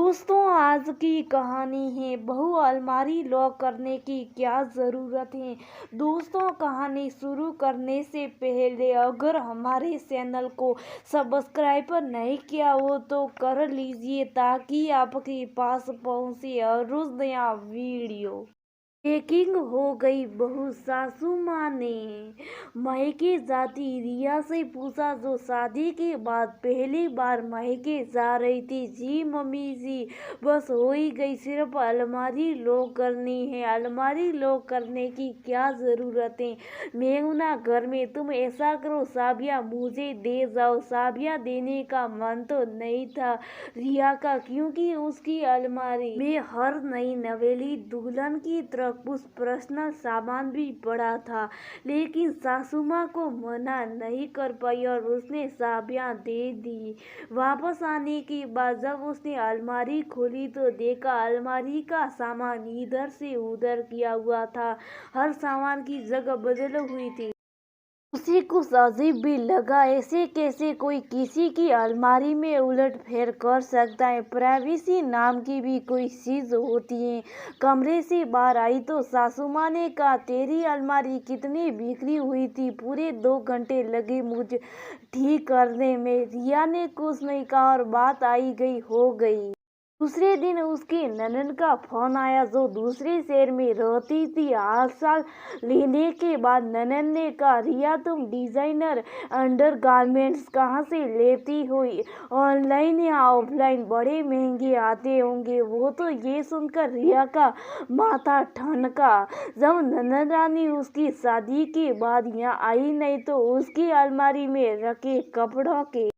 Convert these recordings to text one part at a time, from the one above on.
दोस्तों, आज की कहानी है बहू अलमारी लॉक करने की क्या ज़रूरत है। दोस्तों, कहानी शुरू करने से पहले अगर हमारे चैनल को सब्सक्राइब नहीं किया हो तो कर लीजिए ताकि आपके पास पहुंचे हर रोज नया वीडियो। चेकिंग हो गई। बहू सासू माँ ने मायके जाती रिया से पूछा, जो शादी के बाद पहली बार मायके जा रही थी। जी मम्मी जी, बस हो ही गई, सिर्फ अलमारी लॉक करनी है। अलमारी लॉक करने की क्या ज़रूरत है, मैं हूं ना घर में। तुम ऐसा करो, साबिया मुझे दे जाओ। साबिया देने का मन तो नहीं था रिया का, क्योंकि उसकी अलमारी में हर नई नवेली दुल्हन की तरह कुछ पर्सनल सामान भी पड़ा था। लेकिन सासू माँ को मना नहीं कर पाई और उसने साबिया दे दी। वापस आने के बाद जब उसने अलमारी खोली तो देखा अलमारी का सामान इधर से उधर किया हुआ था। हर सामान की जगह बदल हुई थी। उसे कुछ अजीब भी लगा, ऐसे कैसे कोई किसी की अलमारी में उलट फेर कर सकता है। प्राइवेसी नाम की भी कोई चीज होती है। कमरे से बाहर आई तो सासू माँ ने कहा, तेरी अलमारी कितनी बिखरी हुई थी, पूरे 2 घंटे लगे मुझे ठीक करने में। रिया ने कुछ नहीं कहा और बात आई गई हो गई। दूसरे दिन उसकी ननद का फोन आया, जो दूसरे शहर में रहती थी। हाल चाल लेने के बाद ननद ने कहा, रिया तुम डिजाइनर अंडरगारमेंट्स कहाँ से लेती हो, ऑनलाइन या ऑफलाइन? बड़े महंगे आते होंगे। वो तो ये सुनकर रिया का माथा ठनका। जब ननद रानी उसकी शादी के बाद यहाँ आई नहीं तो उसकी अलमारी में रखे कपड़ों के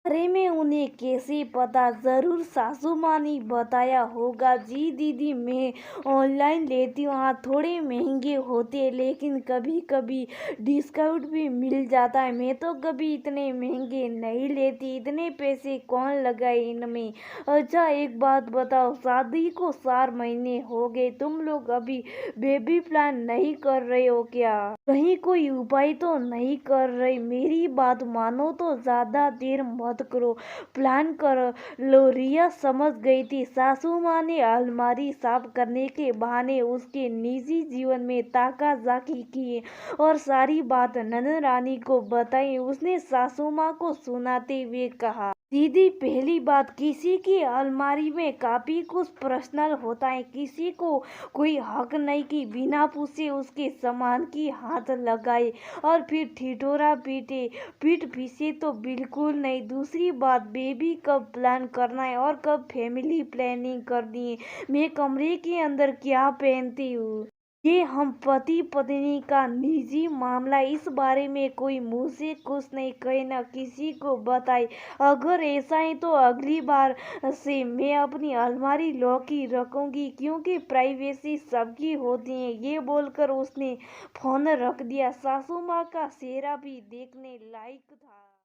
बारे में उन्हें कैसे पता? जरूर सासू माँ ने बताया होगा। जी दीदी, मैं ऑनलाइन लेती हूँ। हाँ, थोड़े महंगे होते हैं लेकिन कभी कभी डिस्काउंट भी मिल जाता है। मैं तो कभी इतने महंगे नहीं लेती, इतने पैसे कौन लगाए इनमें। अच्छा एक बात बताओ, शादी को 4 महीने हो गए, तुम लोग अभी बेबी प्लान नहीं कर रहे हो क्या? कहीं कोई उपाय तो नहीं कर रही? मेरी बात मानो तो ज्यादा देर मत करो, प्लान कर लो। रिया समझ गई थी सासू माँ ने अलमारी साफ करने के बहाने उसके निजी जीवन में ताका झाकी की और सारी बात नंद रानी को बताई। उसने सासू माँ को सुनाते हुए कहा, दीदी पहली बात, किसी की अलमारी में काफी कुछ पर्सनल होता है। किसी को कोई हक नहीं कि बिना पूछे उसके सामान की हाथ लगाए और फिर ठिठोरा पीटे। पीठ पीछे तो बिल्कुल नहीं। दूसरी बात, बेबी कब प्लान करना है और कब फैमिली प्लानिंग करनी है। मैं कमरे के अंदर क्या पहनती हूँ, ये हम पति पत्नी का निजी मामला। इस बारे में कोई मुझसे कुछ नहीं कहना, किसी को बताए। अगर ऐसा है तो अगली बार से मैं अपनी अलमारी लॉक ही रखूंगी, क्योंकि प्राइवेसी सबकी होती है। ये बोलकर उसने फोन रख दिया। सासू माँ का चेहरा भी देखने लायक था।